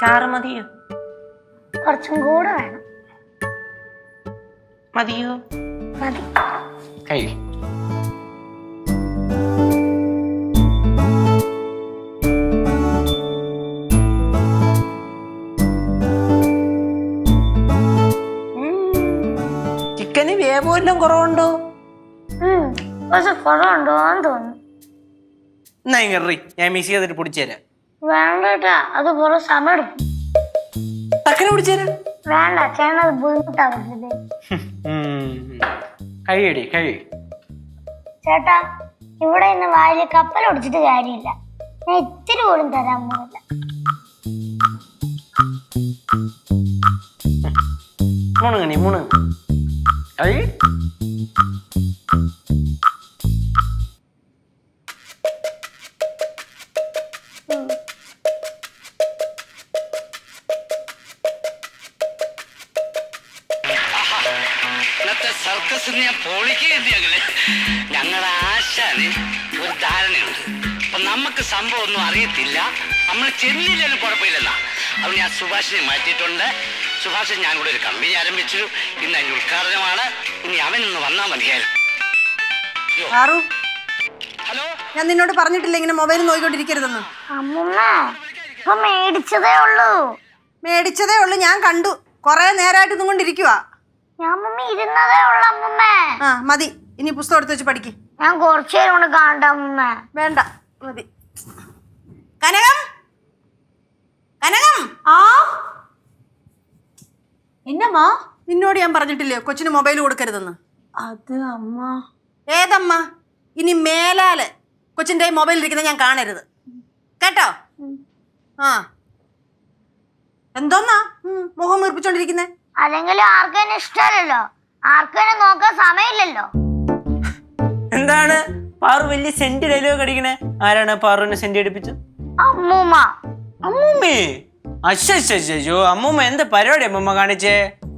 ചാറ് മതിയോ? കുറച്ചും കൂടെ വേണം. മതിയോ? മതി. കഴി. ചിക്കന് വേവെല്ലാം കുറവുണ്ടോ? കുറച്ച് കുറവുണ്ടോ എന്ന് തോന്നുന്നു. എന്നാ ഇങ്ങറി, ഞാൻ മിക്സ് ചെയ്തിട്ട് പൊടിച്ചുതരാം. വേണ്ടട്ടാ, അത് കുറെ സമയം എടുക്കും. തക്കനെ പൊടിച്ചുതരാം. വേണ്ട, ചേട്ടനത് ബുദ്ധിമുട്ടാവില്ലേ? കഴിയടി കഴി. ചേട്ടാ, ഇവിടെ ഇന്ന് വായില് കപ്പൽ ഒടിച്ചിട്ട് കാര്യമില്ല. ഞാൻ ഇത്തിരി പോലും തരാൻ പോകില്ല. മുണുങ്ങണി മുണുങ്ങ കഴി. സർക്കസ് ഞാൻ പൊളിക്കുകയല്ലേ. ഞങ്ങളുടെ ആശാന് ഒരു ധാരണയുണ്ട്. അപ്പൊ നമുക്ക് സംഭവം ഒന്നും അറിയത്തില്ല, നമ്മൾ ചെന്നില്ലും കുഴപ്പമില്ലെന്നാ. അവൻ ഞാൻ സുഭാഷിനെ മാറ്റിയിട്ടുണ്ട്. സുഭാഷ് ഞാൻ കൂടെ ഒരു കമ്പനി ആരംഭിച്ചു. ഇന്ന് അതിന്റെ ഉദ്ഘാടനമാണ്. ഇനി അവനൊന്ന് വന്നാൽ മതിയായിരുന്നു. ഹലോ, ഞാൻ നിന്നോട് പറഞ്ഞിട്ടില്ല ഇങ്ങനെ മൊബൈൽ നോക്കിക്കൊണ്ടിരിക്കരുതെന്ന്. മേടിച്ചതേ ഉള്ളൂ. മേടിച്ചതേ ഉള്ളൂ, ഞാൻ കണ്ടു. കൊറേ നേരമായിട്ട് ഇതും കൊണ്ടിരിക്കുവാ. ഇരുന്നതേ ഉള്ളു അമ്മൂമ്മ. ആ മതി, ഇനി പുസ്തകം എടുത്ത് വെച്ച് പഠിക്ക്. ഞാൻ കുറച്ചു നേരം കൊണ്ട് കാണണ്ട അമ്മൂമ്മ. വേണ്ട, മതി. കനകം, കനകം. ആ എന്നമ്മാ? നിന്നോട് ഞാൻ പറഞ്ഞിട്ടില്ലേ കൊച്ചിന് മൊബൈൽ കൊടുക്കരുതെന്ന്? അത് അമ്മ. ഏതമ്മ? ഇനി മേലാല് കൊച്ചിൻ്റെ മൊബൈൽ ഇരിക്കുന്നത് ഞാൻ കാണരുത്, കേട്ടോ? ആ എന്തോന്നാ മുഖം വീർപ്പിച്ചോണ്ടിരിക്കുന്നേ? അല്ലെങ്കിൽ ആർക്കും ഇഷ്ടമല്ലല്ലോ, ആർക്കും നോക്കാൻ സമയമില്ലല്ലോ. എന്താണ് പാറു വലിയ സെന്റ് ഡയലോഗ് അടിക്കണേ? ആരാണ് പാറുവിനെ സെന്റ് അടിപ്പിച്ചത്? അമ്മൂമ്മ. അമ്മൂമ്മേ? അശ്ശോ, അമ്മൂമ്മ എന്ത് പരിപാടി അമ്മൂമ്മ കാണിച്ചേ?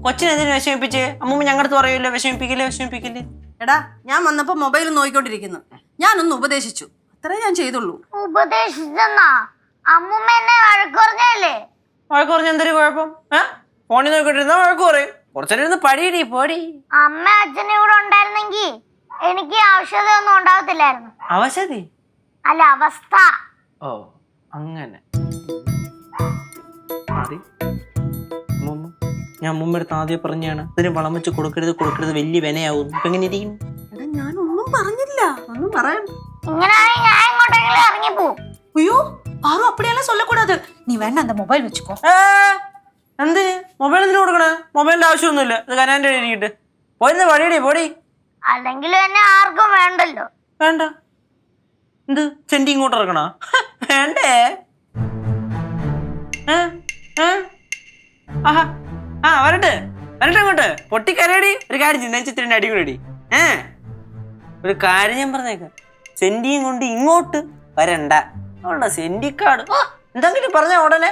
കൊച്ചിനെ എന്തിനു വിഷമിപ്പിച്ചേ? അമ്മൂമ്മ ഞങ്ങളുടെ പറയൂല്ലോ വിഷമിപ്പിക്കല്ലേ. എടാ, ഞാൻ വന്നപ്പോ മൊബൈൽ നോക്കിക്കൊണ്ടിരിക്കുന്നു. ഞാനൊന്ന് ഉപദേശിച്ചു, അത്രേ ഞാൻ ചെയ്തുള്ളൂ. ഉപദേശിച്ചെന്നാ? അമ്മൂമ്മ എന്നെ വഴക്ക് പറഞ്ഞല്ലേ? വഴക്ക് പറഞ്ഞ എന്തൊരു കുഴപ്പം? ഫോണിൽ നോക്കിട്ടിരുന്ന വഴക്ക് പറയും. കുറച്ചേരം പടിയടി പോടി. അമ്മ അച്ഛനും കൂടെ ഉണ്ടായിരുന്നെങ്കിൽ എനിക്ക് ആവശ്യത ഒന്നും ഉണ്ടാകത്തില്ലായിരുന്നു. അവശതി അല്ല, അവസ്ഥ. ഓ അങ്ങനെ. ഞാൻ മുമ്പെടുത്ത് ആദ്യം പറഞ്ഞാണ് ഇതിന് വളം വെച്ച് കൊടുക്കരുത്, വലിയ വിനയാവും. ഇപ്പൊ എങ്ങനെ ഇരിക്കും? എടാ, ഞാനൊന്നും പറഞ്ഞില്ല, ഒന്നും പറയാൻ. ഇങ്ങനെയാണെങ്കിൽ ഞാൻ എങ്ങോട്ടെങ്കിലും ഇറങ്ങിപ്പോവും. ஐயோ பாரு, அப்படியெல்லாம் சொல்லக்கூடாது. நீ வேணா அந்த மொபைல் வச்சுக்கோ. എന്തിന് മൊബൈൽ എന്തിനു കൊടുക്കണേ? മൊബൈലിന്റെ ആവശ്യമൊന്നുമില്ല. ഇത് കനാൻ്റെ ഇരിക്കട്ടെ. പോയിരുന്ന പടിയടി പോടി. അല്ലെങ്കിലും എന്നെ ആർക്കും വേണ്ടല്ലോ. വേണ്ട എന്ത് സെന്റി ഇങ്ങോട്ട് ഇറക്കണ? വേണ്ടേ? വരട്ടെ അങ്ങോട്ട് പൊട്ടിക്കരയടി. ഒരു കാര്യം നെഞ്ചിത്തിരി അടികൂടി. ഒരു കാര്യം ഞാൻ പറഞ്ഞേക്കാം, സെന്റിയും കൊണ്ട് ഇങ്ങോട്ട് വരണ്ട. അവളുടെ സെന്റിക്കാട് എന്തെങ്കിലും പറഞ്ഞ ഉടനെ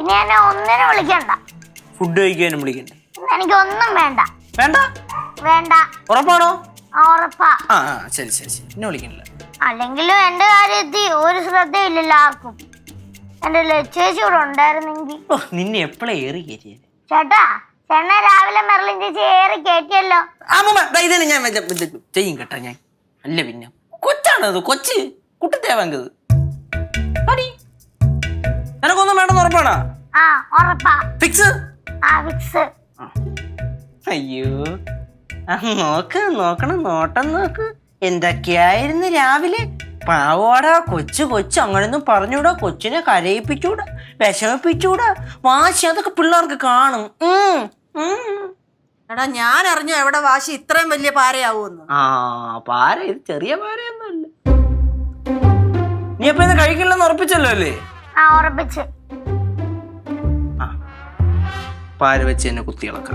ഇനി എന്നെ ഒന്നിനും വിളിക്കണ്ട. ഫുഡ് കഴിക്കാനും വിളിക്കണ്ട. എനിക്ക് ഒന്നും വേണ്ട. വേണ്ട ഉറപ്പാണോ? ഉറപ്പാ. ശരി എന്നെ വിളിക്കണില്ല. അല്ലെങ്കിലും എന്റെ കാര്യത്തിൽ ഒരു ശ്രദ്ധയില്ലല്ലോ ആർക്കും. എന്റെ ചേച്ചി ഇവിടെ ഉണ്ടായിരുന്നെങ്കിൽ. നിന്നെ എപ്പോഴാ ഏറി കയറ്റിയ ചേട്ടാ, ചേട്ടനെ രാവിലെ മെർലിൻ ചേച്ചി ഏറി കയറ്റിയല്ലോ. ഇതന്നെ ഞാൻ ചെയ്യും കേട്ടോ. ഞാൻ അല്ല പിന്നെ കൊച്ചാണത്, കൊച്ച് കുട്ടിത്തേവാങ്കത്. എനക്കൊന്നും വേണ്ടെന്ന് ഉറപ്പാണോ? ഉറപ്പാ. ഫിക്സ്? ഫിക്സ്. അയ്യോ, നോക്കണം നോട്ടം നോക്ക്. എന്തൊക്കെയായിരുന്നു രാവിലെ? പാവോടാ കൊച്ചു അങ്ങനെയൊന്നും പറഞ്ഞൂടാ. കൊച്ചിനെ കരയിപ്പിച്ചൂടാ, വിഷമിപ്പിച്ചൂടാ. വാശി അതൊക്കെ പിള്ളേർക്ക് കാണും. എടാ, ഞാൻ അറിഞ്ഞു എവിടെ വാശി ഇത്രയും വലിയ പാരയാവൂന്ന്. പാര ഇത് ചെറിയ പാരയൊന്നുമല്ല. നീ അപ്പൊ ഇത് കഴിക്കില്ലെന്ന് ഉറപ്പിച്ചല്ലോ അല്ലേ? ഉറപ്പിച്ച്. പാര വെച്ച് എന്നെ കുത്തികളൊക്കെ.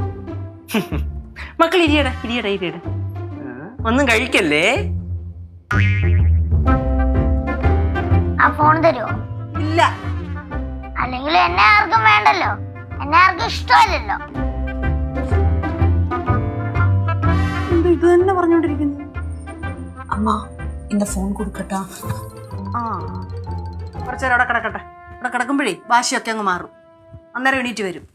മക്കൾ ഇരിയടാ. ഒന്നും കഴിക്കല്ലേ. ഫോൺ തരുമോ? ഇല്ല. അല്ലെങ്കിൽ എന്നെ ആർക്കും വേണ്ടല്ലോ, എന്നെ ആർക്കും ഇഷ്ടമല്ലല്ലോ. ഇത് തന്നെ പറഞ്ഞോണ്ടിരിക്കുന്നു. அம்மா இந்த ஃபோன் கொடுக்கட்டா? കുറച്ചേരം അവിടെ കിടക്കട്ടെ. ഇവിടെ കിടക്കുമ്പോഴേ വാശിയൊക്കെ അങ്ങ് മാറും. അന്നേരം എണീറ്റ് വരും.